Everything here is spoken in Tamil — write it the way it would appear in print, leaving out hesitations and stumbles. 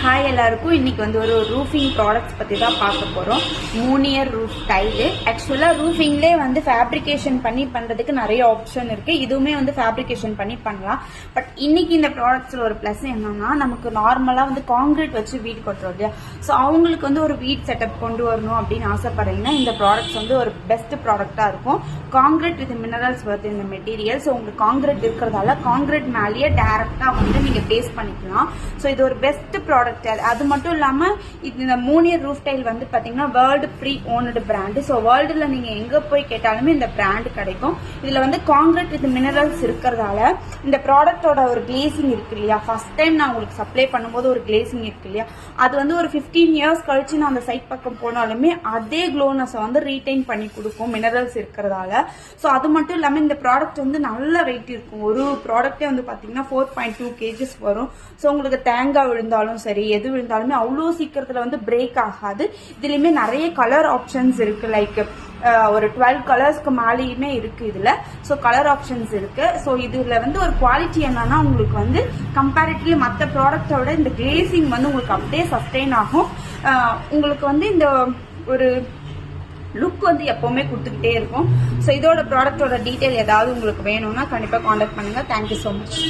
ஹாய் எல்லாருக்கும். இன்னைக்கு வந்து ஒரு ரூஃபிங் ப்ராடக்ட்ஸ் பற்றி தான் பார்க்க போகிறோம். மூனியர் ரூஃப் டைலு. ஆக்சுவலாக ரூஃபிங்லேயே வந்து ஃபேப்ரிகேஷன் பண்ணி பண்ணுறதுக்கு நிறைய ஆப்ஷன் இருக்குது. இதுவுமே வந்து ஃபேப்ரிகேஷன் பண்ணி பண்ணலாம். பட் இன்னைக்கு இந்த ப்ராடக்ட்ஸில் ஒரு ப்ளஸ் என்னன்னா, நமக்கு நார்மலாக வந்து காங்கிரீட் வச்சு வீடு கட்டுறோம் இல்லையா, ஸோ அவங்களுக்கு வந்து ஒரு வீட் செட்டப் கொண்டு வரணும் அப்படின்னு ஆசைப்படுறீங்கன்னா இந்த ப்ராடக்ட்ஸ் வந்து ஒரு பெஸ்ட் ப்ராடக்டாக இருக்கும். காங்கிரீட் வித் மினரல்ஸ் வருது இந்த மெட்டீரியல். ஸோ உங்களுக்கு காங்கிரீட் இருக்கிறதால காங்கிரீட் மேலேயே டேரெக்டாக வந்து நீங்கள் பேஸ் பண்ணிக்கலாம். ஸோ இது ஒரு பெஸ்ட் ப்ராடக்ட். அது மட்டும் இல்லாம இந்த மூனியர் ரூஃப் டைல் வந்து பாத்தீங்கன்னா வேர்ல்டு ப்ரீ ஓன்டு பிராண்ட். ஸோ வேர்ல்டுல நீங்க எங்க போய் கேட்டாலுமே இந்த பிராண்ட் கிடைக்கும். இதுல வந்து காங்கிரீட் வித் மினரல்ஸ் இருக்கிறதால இந்த ப்ராடக்டோட ஒரு கிளேசிங் இருக்கு இல்லையா, ஃபர்ஸ்ட் டைம் நான் உங்களுக்கு சப்ளை பண்ணும்போது ஒரு கிளேசிங் இருக்கு இல்லையா, அது வந்து ஒரு 15 இயர்ஸ் கழிச்சு நான் அந்த சைட் பக்கம் போனாலுமே அதே க்ளோனஸ் வந்து ரீடைன் பண்ணி கொடுக்கும் மினரல்ஸ் இருக்கிறதால. ஸோ அது மட்டும் இல்லாம இந்த ப்ராடக்ட் வந்து நல்ல வெயிட் இருக்கும். ஒரு ப்ராடக்டே வந்து பாத்தீங்கன்னா 4.2 kgs வரும். ஸோ உங்களுக்கு தேங்காய் விழுந்தாலும் சரி எது விழுந்தாலுமே அவ்வளோ சீக்கிரத்துல வந்து பிரேக் ஆகாது. இதுலயுமே நிறைய கலர் ஆப்ஷன்ஸ் இருக்கு. லைக் ஒரு 12 கலர்ஸ்க்கு மேலேயுமே இருக்கு இதுல. ஸோ கலர் ஆப்ஷன்ஸ் இருக்கு. ஸோ இதுல வந்து ஒரு குவாலிட்டி என்னன்னா, உங்களுக்கு வந்து கம்பேரிட்டிவ்லி மற்ற ப்ராடக்டோட இந்த கிளேசிங் வந்து உங்களுக்கு அப்படியே சஸ்டெயின் ஆகும். உங்களுக்கு வந்து இந்த ஒரு லுக் வந்து எப்பவுமே கொடுத்துக்கிட்டே இருக்கும். ஸோ இதோட ப்ராடக்டோட டீட்டெயில் ஏதாவது உங்களுக்கு வேணும்னா கண்டிப்பா கான்டாக்ட் பண்ணுங்க. Thank you so much.